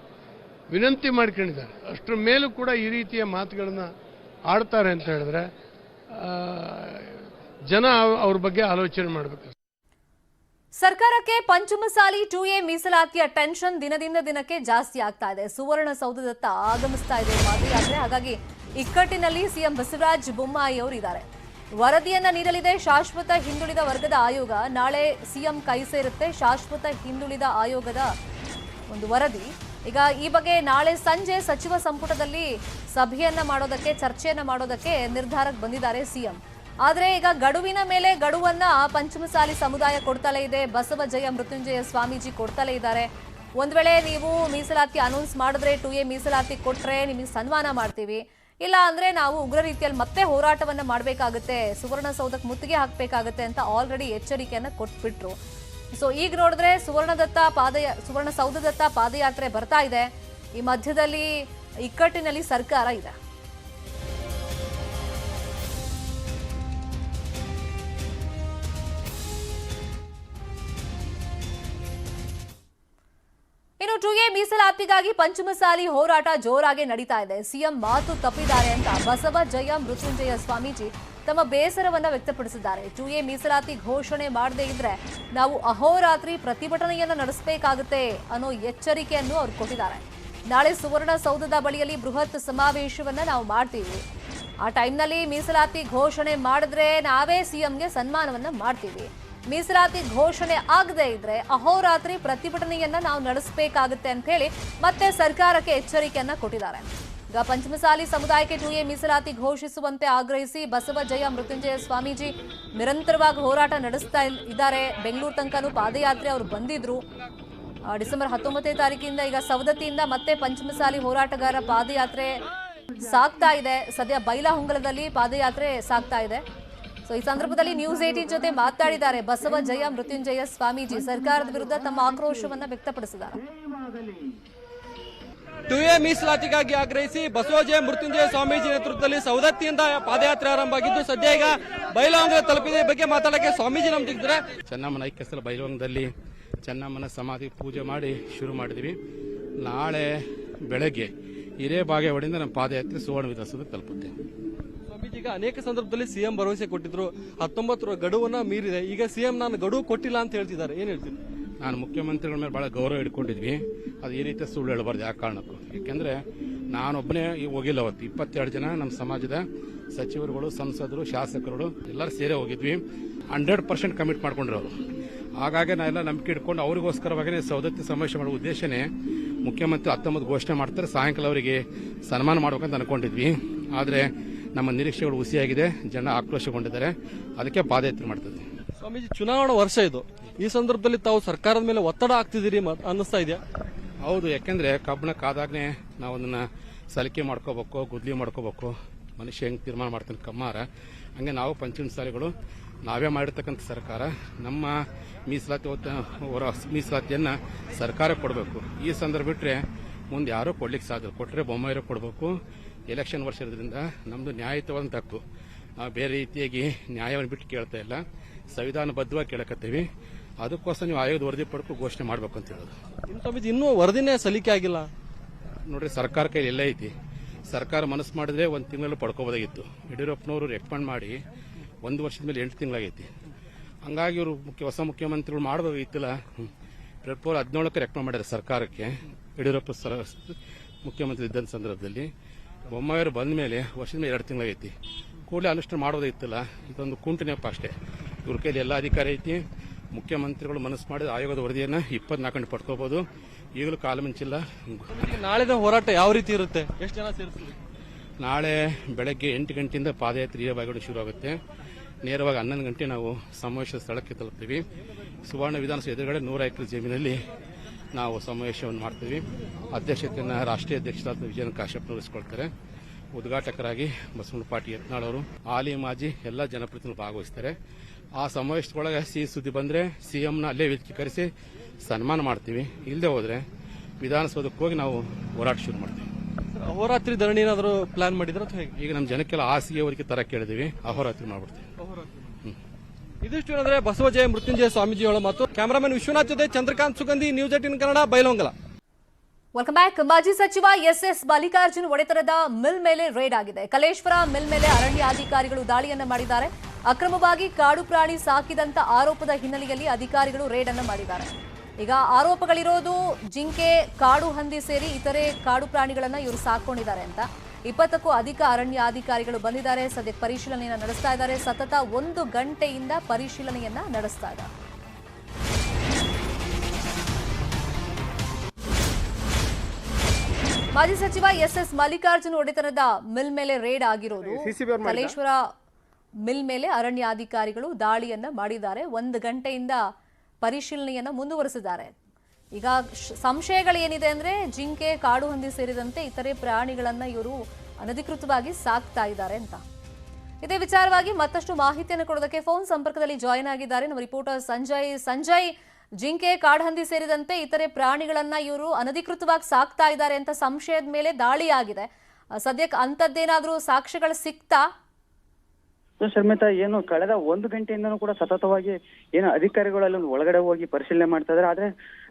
ವಿನಂತಿ ಮಾಡ್ಕೊಂಡಿದ್ದಾರೆ. ಅಷ್ಟರ ಮೇಲೂ ಕೂಡ ಈ ರೀತಿಯ ಮಾತುಗಳನ್ನು ಆಡ್ತಾರೆ ಅಂತ ಹೇಳಿದ್ರೆ ಜನ ಅವ್ರ ಬಗ್ಗೆ ಆಲೋಚನೆ ಮಾಡಬೇಕು. ಸರ್ಕಾರಕ್ಕೆ ಪಂಚಮಸಾಲಿ 2A ಮೀಸಲಾತಿಯ ಟೆನ್ಷನ್ ದಿನದಿಂದ ದಿನಕ್ಕೆ ಜಾಸ್ತಿ ಆಗ್ತಾ ಇದೆ. ಸುವರ್ಣಸೌಧದತ್ತ ಆಗಮಿಸ್ತಾ ಇದೆ ಪಾದಯಾತ್ರೆ. ಹಾಗಾಗಿ ಇಕ್ಕಟ್ಟಿನಲ್ಲಿ ಸಿಎಂ ಬಸವರಾಜ ಬೊಮ್ಮಾಯಿ ಅವರು ಇದ್ದಾರೆ. ವರದಿಯನ್ನ ನೀಡಲಿದೆ ಶಾಶ್ವತ ಹಿಂದುಳಿದ ವರ್ಗದ ಆಯೋಗ. ನಾಳೆ ಸಿಎಂ ಕೈ ಸೇರುತ್ತೆ ಶಾಶ್ವತ ಹಿಂದುಳಿದ ಆಯೋಗದ ಒಂದು ವರದಿ. ಈಗ ಈ ಬಗ್ಗೆ ನಾಳೆ ಸಂಜೆ ಸಚಿವ ಸಂಪುಟದಲ್ಲಿ ಸಭೆಯನ್ನ ಮಾಡೋದಕ್ಕೆ, ಚರ್ಚೆಯನ್ನ ಮಾಡೋದಕ್ಕೆ ನಿರ್ಧಾರಕ್ಕೆ ಬಂದಿದ್ದಾರೆ ಸಿಎಂ. ಆದರೆ ಈಗ ಗಡುವಿನ ಮೇಲೆ ಗಡುವನ್ನ ಪಂಚಮಸಾಲಿ ಸಮುದಾಯ ಕೊಡ್ತಲೇ ಇದೆ. ಬಸವ ಜಯ ಮೃತ್ಯುಂಜಯ ಸ್ವಾಮೀಜಿ ಕೊಡ್ತಲೇ ಇದ್ದಾರೆ. ಒಂದ್ ವೇಳೆ ನೀವು ಮೀಸಲಾತಿ ಅನೌನ್ಸ್ ಮಾಡಿದ್ರೆ 2A ಮೀಸಲಾತಿ ಕೊಟ್ರೆ ನಿಮಗೆ ಸನ್ಮಾನ ಮಾಡ್ತೀವಿ, ಇಲ್ಲ ಅಂದ್ರೆ ನಾವು ಉಗ್ರ ರೀತಿಯಲ್ಲಿ ಮತ್ತೆ ಹೋರಾಟವನ್ನ ಮಾಡಬೇಕಾಗುತ್ತೆ, ಸುವರ್ಣಸೌಧಕ್ಕೆ ಮುತ್ತಿಗೆ ಹಾಕಬೇಕಾಗುತ್ತೆ ಅಂತ ಆಲ್ರೆಡಿ ಎಚ್ಚರಿಕೆಯನ್ನ ಕೊಟ್ಬಿಟ್ರು. ಸೊ ಈಗ ನೋಡಿದ್ರೆ ಸುವರ್ಣಸೌಧದತ್ತ ಪಾದಯಾತ್ರೆ ಬರ್ತಾ ಇದೆ. ಈ ಮಧ್ಯದಲ್ಲಿ ಇಕ್ಕಟ್ಟಿನಲ್ಲಿ ಸರ್ಕಾರ ಇದೆ. ಇನ್ನು 2A ಮೀಸಲಾತಿಗಾಗಿ ಪಂಚಮಸಾಲಿ ಹೋರಾಟ ಜೋರಾಗಿ ನಡೀತಾ ಇದೆ. ಸಿಎಂ ಮಾತು ತಪ್ಪಿದ್ದಾರೆ ಅಂತ ಬಸವ ಜಯ ಮೃತ್ಯುಂಜಯ ಸ್ವಾಮೀಜಿ ತಮ್ಮ ಬೇಸರವನ್ನ ವ್ಯಕ್ತಪಡಿಸಿದ್ದಾರೆ. 2A ಮೀಸಲಾತಿ ಘೋಷಣೆ ಮಾಡದೇ ಇದ್ರೆ ನಾವು ಅಹೋರಾತ್ರಿ ಪ್ರತಿಭಟನೆಯನ್ನ ನಡೆಸಬೇಕಾಗುತ್ತೆ ಅನ್ನೋ ಎಚ್ಚರಿಕೆಯನ್ನು ಅವರು ಕೊಟ್ಟಿದ್ದಾರೆ. ನಾಳೆ ಸುವರ್ಣಸೌಧದ ಬಳಿಯಲ್ಲಿ ಬೃಹತ್ ಸಮಾವೇಶವನ್ನ ನಾವು ಮಾಡ್ತೀವಿ. ಆ ಟೈಮ್ನಲ್ಲಿ ಮೀಸಲಾತಿ ಘೋಷಣೆ ಮಾಡಿದ್ರೆ ನಾವೇ ಸಿಎಂಗೆ ಸನ್ಮಾನವನ್ನ ಮಾಡ್ತೀವಿ. ಮೀಸಲಾತಿ ಘೋಷಣೆ ಆಗದೇ ಇದ್ರೆ ಅಹೋರಾತ್ರಿ ಪ್ರತಿಭಟನೆಯನ್ನ ನಾವು ನಡೆಸಬೇಕಾಗುತ್ತೆ ಅಂತ ಹೇಳಿ ಮತ್ತೆ ಸರ್ಕಾರಕ್ಕೆ ಎಚ್ಚರಿಕೆಯನ್ನ ಕೊಟ್ಟಿದ್ದಾರೆ. ಈಗ ಪಂಚಮಸಾಲಿ ಸಮುದಾಯಕ್ಕೆ 2A ಮೀಸಲಾತಿ ಘೋಷಿಸುವಂತೆ ಆಗ್ರಹಿಸಿ ಬಸವ ಜಯ ಮೃತ್ಯುಂಜಯ ಸ್ವಾಮೀಜಿ ನಿರಂತರವಾಗಿ ಹೋರಾಟ ನಡೆಸ್ತಾ ಇದ್ದಾರೆ. ಬೆಂಗಳೂರು ತನಕನೂ ಪಾದಯಾತ್ರೆ ಅವರು ಬಂದಿದ್ರು. ಡಿಸೆಂಬರ್ 19ನೇ ತಾರೀಕಿಂದ ಈಗ ಸವದತ್ತಿಯಿಂದ ಮತ್ತೆ ಪಂಚಮಸಾಲಿ ಹೋರಾಟಗಾರ ಪಾದಯಾತ್ರೆ ಸಾಗ್ತಾ ಇದೆ. ಸದ್ಯ ಬೈಲಹೊಂಗಲದಲ್ಲಿ ಪಾದಯಾತ್ರೆ ಸಾಗ್ತಾ ಇದೆ. ಸೊ ಈ ಸಂದರ್ಭದಲ್ಲಿ ನ್ಯೂಸ್ 18 ಜೊತೆ ಮಾತಾಡಿದ್ದಾರೆ ಬಸವ ಜಯ ಮೃತ್ಯುಂಜಯ ಸ್ವಾಮೀಜಿ. ಸರ್ಕಾರದ ವಿರುದ್ಧ ತಮ್ಮ ಆಕ್ರೋಶವನ್ನ ವ್ಯಕ್ತಪಡಿಸಿದ್ದಾರೆ. 2A ಮೀಸಲಾತಿಗಾಗಿ ಆಗ್ರಹಿಸಿ ಬಸವಜಯ ಮೃತ್ಯುಂಜಯ ಸ್ವಾಮೀಜಿ ನೇತೃತ್ವದಲ್ಲಿ ಸವದತ್ತಿಯಿಂದ ಪಾದಯಾತ್ರೆ ಆರಂಭ ಆಗಿದ್ದು ಸದ್ಯ ಈಗ ಬೈಲಹೊಂಗಲ ತಲುಪಿದೆ. ಈ ಬಗ್ಗೆ ಮಾತಾಡಕ್ಕೆ ಸ್ವಾಮೀಜಿ ನಮ್ಗೆ ಸಿಗ್ತಾರೆ. ಚೆನ್ನಮ್ಮನ ಐಕ್ಯಸ್ಥಳ ಬೈಲಹೊಂಗದಲ್ಲಿ ಚೆನ್ನಮ್ಮನ ಸಮಾಧಿ ಪೂಜೆ ಮಾಡಿ ಶುರು ಮಾಡಿದ್ವಿ. ನಾಳೆ ಬೆಳಗ್ಗೆ ಹಿರೇಬಾಗೇವಾಡಿಯಿಂದ ನಮ್ಮ ಪಾದಯಾತ್ರೆ ಸುವರ್ಣ ವಿಧಾನಸೌಧ ತಲುಪುತ್ತೆ. ಸ್ವಾಮೀಜಿಗ ಅನೇಕ ಸಂದರ್ಭದಲ್ಲಿ ಸಿಎಂ ಭರವಸೆ ಕೊಟ್ಟಿದ್ರು, 19 ಗಡುವನ್ನ ಮೀರಿದೆ. ಈಗ ಸಿಎಂ ನಾನು ಗಡುವು ಕೊಟ್ಟಿಲ್ಲ ಅಂತ ಹೇಳ್ತಿದ್ದಾರೆ, ಏನ್ ಹೇಳ್ತೀನಿ? ನಾನು ಮುಖ್ಯಮಂತ್ರಿಗಳ ಮೇಲೆ ಬಹಳ ಗೌರವ ಇಟ್ಕೊಂಡಿದ್ವಿ. ಅದು ಈ ರೀತಿ ಸುಳ್ಳು ಹೇಳಬಾರ್ದು ಯಾವ ಕಾರಣಕ್ಕೂ. ಯಾಕೆಂದ್ರೆ ನಾನೊಬ್ಬನೇ ಹೋಗಿಲ್ಲ. ಅವತ್ತು 22 ಜನ ನಮ್ಮ ಸಮಾಜದ ಸಚಿವರುಗಳು, ಸಂಸದರು, ಶಾಸಕರು ಎಲ್ಲರೂ ಸೇರೇ ಹೋಗಿದ್ವಿ. 100% ಕಮಿಟ್ ಮಾಡ್ಕೊಂಡ್ರು ಅವರು. ಹಾಗಾಗಿ ನಾವೆಲ್ಲ ನಂಬಿಕೆ ಇಟ್ಕೊಂಡು ಅವರಿಗೋಸ್ಕರವಾಗಿ ಸವದತ್ತಿ ಸಮಾವೇಶ ಮಾಡೋ ಉದ್ದೇಶನೇ ಮುಖ್ಯಮಂತ್ರಿ 19 ಘೋಷಣೆ ಮಾಡ್ತಾರೆ. ಸಾಯಂಕಾಲ ಅವರಿಗೆ ಸನ್ಮಾನ ಮಾಡ್ಬೇಕಂತ ಅನ್ಕೊಂಡಿದ್ವಿ. ಆದರೆ ನಮ್ಮ ನಿರೀಕ್ಷೆಗಳು ಹುಸಿಯಾಗಿದೆ, ಜನ ಆಕ್ರೋಶಗೊಂಡಿದ್ದಾರೆ, ಅದಕ್ಕೆ ಪಾದಯಾತ್ರೆ ಮಾಡ್ತದೆ. ಸ್ವಾಮೀಜಿ, ಚುನಾವಣಾ ವರ್ಷ ಇದು, ಈ ಸಂದರ್ಭದಲ್ಲಿ ತಾವು ಸರ್ಕಾರದ ಮೇಲೆ ಒತ್ತಡ ಹಾಕ್ತಿದ್ದೀರಿ ಅನ್ನಿಸ್ತಾ ಇದೆಯಾ? ಹೌದು, ಯಾಕೆಂದ್ರೆ ಕಬ್ಬಣಕ್ಕಾದಾಗನೇ ನಾವು ಅದನ್ನ ಸಲಿಕೆ ಮಾಡ್ಕೋಬೇಕು, ಗುದ್ಲಿ ಮಾಡ್ಕೋಬೇಕು. ಮನುಷ್ಯ ಹೆಂಗೆ ತೀರ್ಮಾನ ಮಾಡ್ತಾನೆ ಕಮ್ಮಾರ, ಹಂಗೆ ನಾವು ಪಂಚಮಸಾಲಿಗಳು ನಾವೇ ಮಾಡಿರ್ತಕ್ಕಂಥ ಸರ್ಕಾರ ನಮ್ಮ ಮೀಸಲಾತಿಯನ್ನು ಸರ್ಕಾರ ಕೊಡಬೇಕು. ಈ ಸಂದರ್ಭ ಬಿಟ್ಟರೆ ಮುಂದೆ ಯಾರೂ ಕೊಡ್ಲಿಕ್ಕೆ ಸಾಧ್ಯ, ಕೊಟ್ಟರೆ ಬೊಮ್ಮಾಯಿರೋ ಕೊಡಬೇಕು. ಎಲೆಕ್ಷನ್ ವರ್ಷ ಇರೋದ್ರಿಂದ ನಮ್ಮದು ನ್ಯಾಯಯುತವಾದಂಥ ಹಕ್ಕು, ನಾವು ಬೇರೆ ರೀತಿಯಾಗಿ ನ್ಯಾಯವನ್ನು ಬಿಟ್ಟು ಕೇಳ್ತಾ ಇಲ್ಲ, ಸಂವಿಧಾನಬದ್ಧವಾಗಿ ಕೇಳಕತ್ತೀವಿ. ಅದಕ್ಕೋಸ್ಕರ ನೀವು ಆಯೋಗದ ವರದಿ ಪಡ್ಕೊ ಘೋಷಣೆ ಮಾಡಬೇಕು ಅಂತ ಹೇಳೋದು. ಸ್ವಾಮೀಜಿ, ಇನ್ನೂ ವರದಿನೇ ಸಲ್ಲಿಕೆ ಆಗಿಲ್ಲ ನೋಡ್ರಿ, ಸರ್ಕಾರ ಕೈಲಿ ಎಲ್ಲ ಐತಿ. ಸರ್ಕಾರ ಮನಸ್ಸು ಮಾಡಿದ್ರೆ 1 ತಿಂಗಳಲ್ಲಿ ಪಡ್ಕೋಬೋದಾಗಿತ್ತು. ಯಡಿಯೂರಪ್ಪನವರು ರೆಕಮೆಂಡ್ ಮಾಡಿ 1 ವರ್ಷದ ಮೇಲೆ 8 ತಿಂಗಳಾಗೈತಿ. ಹಂಗಾಗಿ ಇವರು ಹೊಸ ಮುಖ್ಯಮಂತ್ರಿಗಳು ಮಾಡಬೇಕಾಗಿತ್ತಿಲ್ಲ. ಫೆಬ್ರವರಿ 17ಕ್ಕೆ ರೆಕಮೆಂಡ್ ಮಾಡಿದ್ದಾರೆ ಸರ್ಕಾರಕ್ಕೆ. ಯಡಿಯೂರಪ್ಪ ಮುಖ್ಯಮಂತ್ರಿ ಇದ್ದಂಥ ಸಂದರ್ಭದಲ್ಲಿ ಬೊಮ್ಮಾಯಿಯವರು ಬಂದ ಮೇಲೆ ವರ್ಷದ ಮೇಲೆ 2 ತಿಂಗಳಾಗೈತಿ. ಕೂಡಲೇ ಅನುಷ್ಠಾನ ಮಾಡೋದಾಗಿತ್ತಲ್ಲ. ಇದೊಂದು ಕುಂಟು ಅಷ್ಟೇ. ಇವ್ರ ಕೈಲಿ ಎಲ್ಲ ಅಧಿಕಾರ ಐತಿ. ಮುಖ್ಯಮಂತ್ರಿಗಳು ಮನಸ್ಸು ಮಾಡಿದ ಆಯೋಗದ ವರದಿಯನ್ನು 24 ಗಂಟೆ ಪಡ್ಕೋಬಹುದು. ಈಗಲೂ ಕಾಲ ಮಿಂಚಿಲ್ಲ. ನಾಳೆದ ಹೋರಾಟ ಯಾವ ರೀತಿ ಇರುತ್ತೆ? ಎಷ್ಟು ಜನ ಸೇರಿಸ್ತೀವಿ? ನಾಳೆ ಬೆಳಗ್ಗೆ 8 ಗಂಟೆಯಿಂದ ಪಾದಯಾತ್ರೆ ಭಾಗಗಳು ಶುರು ಆಗುತ್ತೆ. ನೇರವಾಗಿ 11 ಗಂಟೆ ನಾವು ಸಮಾವೇಶದ ಸ್ಥಳಕ್ಕೆ ತಲುಪ್ತೀವಿ. ಸುವರ್ಣ ವಿಧಾನಸಭೆ ಎದುರುಗಡೆ 100 ಎಕರೆ ಜಮೀನಲ್ಲಿ ನಾವು ಸಮಾವೇಶವನ್ನು ಮಾಡ್ತೀವಿ. ಅಧ್ಯಕ್ಷತೆಯನ್ನು ರಾಷ್ಟ್ರೀಯ ಅಧ್ಯಕ್ಷರಾದ ವಿಜಯನ್ ಕಾಶ್ಯಪ್ ವಹಿಸಿಕೊಳ್ತಾರೆ. ಉದ್ಘಾಟಕರಾಗಿ ಬಸವಣ್ಣ ಪಾಟೀಲ್ ಯತ್ನಾಳ್ ಅವರು, ಹಾಲಿ ಮಾಜಿ ಎಲ್ಲ ಜನಪ್ರತಿನಿಧಿಗಳು ಭಾಗವಹಿಸ್ತಾರೆ. ಆ ಸಮಾವೇಶದೊಳಗೆ ಸಿಹಿ ಸುದ್ದಿ ಬಂದರೆ ಸಿಎಂನ ಅಲ್ಲೇ ವೇದಿಕೆ ಕರೆಸಿ ಸನ್ಮಾನ ಮಾಡ್ತೀವಿ. ಇಲ್ಲದೆ ಹೋದರೆ ವಿಧಾನಸೌಧಕ್ಕೆ ಹೋಗಿ ನಾವು ಹೋರಾಟ ಶುರು ಮಾಡ್ತೀವಿ. ಅಹೋರಾತ್ರಿ ಧರಣಿ ಏನಾದರೂ ಪ್ಲಾನ್ ಮಾಡಿದ್ರೆ ಅಥವಾ ಹೇಗೆ? ಈಗ ನಮ್ಮ ಜನಕ್ಕೆಲ್ಲ ಹಾಸಿಗೆವರೆಗೆ ತರ ಕೇಳಿದೀವಿ, ಅಹೋರಾತ್ರಿ ಮಾಡ್ಬಿಡ್ತೀವಿ. ಇದಿಷ್ಟು ಏನಂದ್ರೆ ಬಸವಜಯ ಮೃತ್ಯುಂಜಯ ಸ್ವಾಮೀಜಿಗಳು ಮತ್ತು ಕ್ಯಾಮರಾಮನ್ ವಿಶ್ವನಾಥ್ ಜೊತೆ Chandrakant Sugandhi, news 18 Kannada, Bailhongal. Welcome back. ಮಾಜಿ ಸಚಿವ ಎಸ್ ಮಲ್ಲಿಕಾರ್ಜುನ್ ಒಡೆತನದ ಮಿಲ್ ಮೇಲೆ ರೇಡ್ ಆಗಿದೆ. ಕಲೇಶ್ವರ ಮಿಲ್ ಮೇಲೆ ಅರಣ್ಯಾಧಿಕಾರಿಗಳು ದಾಳಿಯನ್ನ ಮಾಡಿದ್ದಾರೆ. ಅಕ್ರಮವಾಗಿ ಕಾಡು ಪ್ರಾಣಿ ಸಾಕಿದಂತ ಆರೋಪದ ಹಿನ್ನೆಲೆಯಲ್ಲಿ ಅಧಿಕಾರಿಗಳು ರೇಡ್ ಅನ್ನ ಮಾಡಿದ್ದಾರೆ. ಈಗ ಆರೋಪಗಳಿರೋದು ಜಿಂಕೆ, ಕಾಡು ಹಂದಿ ಸೇರಿ ಇತರೆ ಕಾಡು ಪ್ರಾಣಿಗಳನ್ನ ಇವರು ಸಾಕೊಂಡಿದ್ದಾರೆ ಅಂತ. 20ಕ್ಕೂ ಅಧಿಕ ಅರಣ್ಯಾಧಿಕಾರಿಗಳು ಬಂದಿದ್ದಾರೆ. ಸದ್ಯಕ್ಕೆ ಪರಿಶೀಲನೆಯನ್ನ ನಡೆಸ್ತಾ ಇದ್ದಾರೆ. ಸತತ 1 ಗಂಟೆಯಿಂದ ಪರಿಶೀಲನೆಯನ್ನ ನಡೆಸ್ತಾ ಇದ್ದಾರೆ. ಮಾಜಿ ಸಚಿವ ಎಸ್ ಮಲ್ಲಿಕಾರ್ಜುನ್ ಒಡೆತನದ ಮಿಲ್ ಮೇಲೆ ರೇಡ್ ಆಗಿರೋದು. ಕಲೇಶ್ವರ ಮಿಲ್ ಮೇಲೆ ಅರಣ್ಯಾಧಿಕಾರಿಗಳು ದಾಳಿಯನ್ನ ಮಾಡಿದ್ದಾರೆ. 1 ಗಂಟೆಯಿಂದ ಪರಿಶೀಲನೆಯನ್ನ ಮುಂದುವರೆಸಿದ್ದಾರೆ. ಈಗ ಸಂಶಯಗಳೇನಿದೆ ಅಂದ್ರೆ ಜಿಂಕೆ, ಕಾಡು ಹಂದಿ ಸೇರಿದಂತೆ ಇತರೆ ಪ್ರಾಣಿಗಳನ್ನ ಇವರು ಅನಧಿಕೃತವಾಗಿ ಸಾಕ್ತಾ ಇದ್ದಾರೆ ಅಂತ. ಇದೇ ವಿಚಾರವಾಗಿ ಮತ್ತಷ್ಟು ಮಾಹಿತಿಯನ್ನು ಕೊಡೋದಕ್ಕೆ ಫೋನ್ ಸಂಪರ್ಕದಲ್ಲಿ ಜಾಯಿನ್ ಆಗಿದ್ದಾರೆ ನಮ್ಮ ರಿಪೋರ್ಟರ್ ಸಂಜಯ್. ಜಿಂಕೆ, ಕಾಡಹಂದಿ ಸೇರಿದಂತೆ ಇತರೆ ಪ್ರಾಣಿಗಳನ್ನ ಇವರು ಅನಧಿಕೃತವಾಗಿ ಸಾಕ್ತಾ ಇದ್ದಾರೆ ಅಂತ ಸಂಶಯದ ಮೇಲೆ ದಾಳಿಯಾಗಿದೆ. ಸದ್ಯಕ್ಕೆ ಅಂತದ್ದೇನಾದ್ರೂ ಸಾಕ್ಷ್ಯಗಳು ಸಿಕ್ತಾ? ಶರ್ಮಿತಾ, ಏನು ಕಳೆದ 1 ಗಂಟೆಯಿಂದನೂ ಕೂಡ ಸತತವಾಗಿ ಏನು ಅಧಿಕಾರಿಗಳು ಒಳಗಡೆ ಹೋಗಿ ಪರಿಶೀಲನೆ ಮಾಡ್ತಾ ಇದ್ದಾರೆ. ಆದ್ರೆ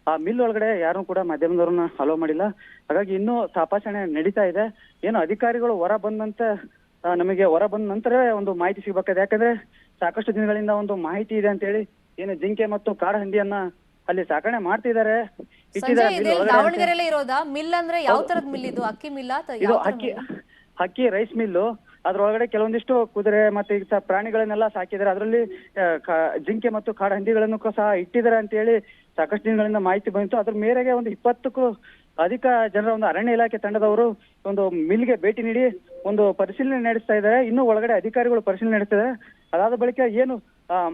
ಆ ಮಿಲ್ ಒಳಗಡೆ ಯಾರು ಕೂಡ ಮಾಧ್ಯಮದವ್ರನ್ನ ಅಲೋ ಮಾಡಿಲ್ಲ. ಹಾಗಾಗಿ ಇನ್ನೂ ತಪಾಸಣೆ ನಡೀತಾ ಇದೆ. ಏನು ಅಧಿಕಾರಿಗಳು ಹೊರ ಬಂದ ನಂತರವೇ ಒಂದು ಮಾಹಿತಿ ಸಿಗಬೇಕಾಗಿದೆ. ಯಾಕಂದ್ರೆ ಸಾಕಷ್ಟು ದಿನಗಳಿಂದ ಒಂದು ಮಾಹಿತಿ ಇದೆ ಅಂತ ಹೇಳಿ ಏನು ಜಿಂಕೆ ಮತ್ತು ಕಾಡಹಂದಿಯನ್ನ ಅಲ್ಲಿ ಸಾಕಣೆ ಮಾಡ್ತಿದ್ದಾರೆ. ದಾವಣಗೆರೆಯಲ್ಲೇ ಇರೋದಾ ಮಿಲ್? ಅಂದ್ರೆ ಯಾವ ತರದ ಮಿಲ್ ಇದು? ಅಕ್ಕಿ ಮಿಲ್ಲ? ಇದು ಅಕ್ಕಿ ರೈಸ್ ಮಿಲ್ಲು. ಅದ್ರೊಳಗಡೆ ಕೆಲವೊಂದಿಷ್ಟು ಕುದುರೆ ಮತ್ತೆ ಪ್ರಾಣಿಗಳನ್ನೆಲ್ಲ ಸಾಕಿದ್ದಾರೆ. ಅದರಲ್ಲಿ ಜಿಂಕೆ ಮತ್ತು ಕಾಡಹಂದಿಗಳನ್ನು ಸಹ ಇಟ್ಟಿದ್ದಾರೆ ಅಂತ ಹೇಳಿ ಸಾಕಷ್ಟು ದಿನಗಳಿಂದ ಮಾಹಿತಿ ಬಂತು. ಅದ್ರ ಮೇರೆಗೆ ಒಂದು 20ಕ್ಕೂ ಅಧಿಕ ಜನರ ಒಂದು ಅರಣ್ಯ ಇಲಾಖೆ ತಂಡದವರು ಒಂದು ಮಿಲ್ಗೆ ಭೇಟಿ ನೀಡಿ ಒಂದು ಪರಿಶೀಲನೆ ನಡೆಸ್ತಾ ಇದ್ದಾರೆ. ಇನ್ನು ಒಳಗಡೆ ಅಧಿಕಾರಿಗಳು ಪರಿಶೀಲನೆ ನಡೆಸ್ತಿದ್ದಾರೆ. ಅದಾದ ಬಳಿಕ ಏನು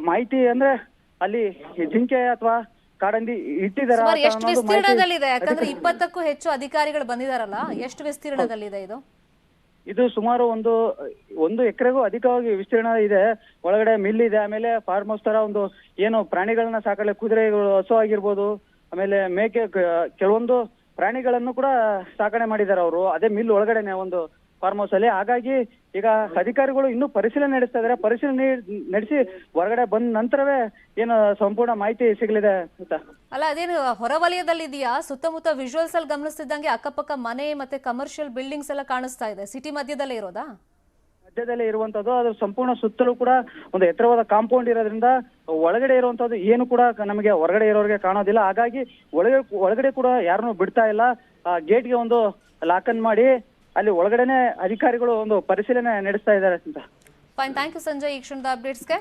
ಮಾಹಿತಿ ಅಂದ್ರೆ ಅಲ್ಲಿ ಜಿಂಕೆ ಅಥವಾ ಕಾಡಂದಿ ಇಟ್ಟಿದ್ದಾರೆ. ಎಷ್ಟು ವಿಸ್ತೀರ್ಣದಲ್ಲಿದೆ? ಯಾಕಂದ್ರೆ 20ಕ್ಕೂ ಹೆಚ್ಚು ಅಧಿಕಾರಿಗಳು ಬಂದಿದಾರಲ್ಲ, ಎಷ್ಟು ವಿಸ್ತೀರ್ಣದಲ್ಲಿದೆ ಇದು? ಇದು ಸುಮಾರು ಒಂದು ಎಕರೆಗೂ ಅಧಿಕವಾಗಿ ವಿಸ್ತೀರ್ಣ ಇದೆ. ಒಳಗಡೆ ಮಿಲ್ ಇದೆ, ಆಮೇಲೆ ಫಾರ್ಮ್ ಹೌಸ್ ತರ ಒಂದು ಏನು ಪ್ರಾಣಿಗಳನ್ನ ಸಾಕಲೆ, ಕುದುರೆಗಳು, ಹಸು ಆಗಿರ್ಬೋದು, ಆಮೇಲೆ ಮೇಕೆ, ಕೆಲವೊಂದು ಪ್ರಾಣಿಗಳನ್ನು ಕೂಡ ಸಾಕಣೆ ಮಾಡಿದ್ದಾರೆ ಅವರು ಅದೇ ಮಿಲ್ ಒಳಗಡೆನೆ ಒಂದು ಫಾರ್ಮ್ ಹೌಸ್ ಅಲ್ಲಿ. ಹಾಗಾಗಿ ಈಗ ಅಧಿಕಾರಿಗಳು ಇನ್ನೂ ಪರಿಶೀಲನೆ ನಡೆಸ್ತಾ ಇದ್ದಾರೆ. ಪರಿಶೀಲನೆ ನಡೆಸಿ ಹೊರಗಡೆ ಬಂದ ನಂತರವೇ ಏನು ಸಂಪೂರ್ಣ ಮಾಹಿತಿ ಸಿಗಲಿದೆ ಅಂತ. ಅಲ್ಲ, ಅದೇನು ಹೊರವಲಯದಲ್ಲಿ ಇದೆಯಾ? ಸುತ್ತಮುತ್ತ ವಿಜುವಲ್ಸ್ ಅಲ್ಲಿ ಗಮನಿಸ್ತಿದ್ದಂಗೆ ಅಕ್ಕಪಕ್ಕ ಮನೆ ಮತ್ತೆ ಕಮರ್ಷಿಯಲ್ ಬಿಲ್ಡಿಂಗ್ಸ್ ಎಲ್ಲ ಕಾಣಿಸ್ತಾ ಇದೆ. ಸಿಟಿ ಮಧ್ಯದಲ್ಲೇ ಇರೋದಾ? ಮಧ್ಯದಲ್ಲೇ ಇರುವಂತದ್ದು. ಅದು ಸಂಪೂರ್ಣ ಸುತ್ತಲೂ ಕೂಡ ಒಂದು ಎತ್ತರವಾದ ಕಾಂಪೌಂಡ್ ಇರೋದ್ರಿಂದ ಒಳಗಡೆ ಇರುವಂತದ್ದು ಏನು ಕೂಡ ನಮಗೆ ಹೊರಗಡೆ ಇರೋರಿಗೆ ಕಾಣೋದಿಲ್ಲ. ಹಾಗಾಗಿ ಒಳಗಡೆ ಕೂಡ ಯಾರನ್ನೂ ಬಿಡ್ತಾ ಇಲ್ಲ. ಗೇಟ್ಗೆ ಒಂದು ಲಾಕನ್ ಮಾಡಿ ಅಲ್ಲಿ ಒಳಗಡೆನೆ ಅಧಿಕಾರಿಗಳು ಒಂದು ಪರಿಶೀಲನೆ ನಡೆಸ್ತಾ ಇದ್ದಾರೆ ಅಂತ. ಫೈನ್, ಥ್ಯಾಂಕ್ ಯು ಸಂಜಯ್ ಈ ಕ್ಷಣದ ಅಪ್ಡೇಟ್ಸ್ಗೆ.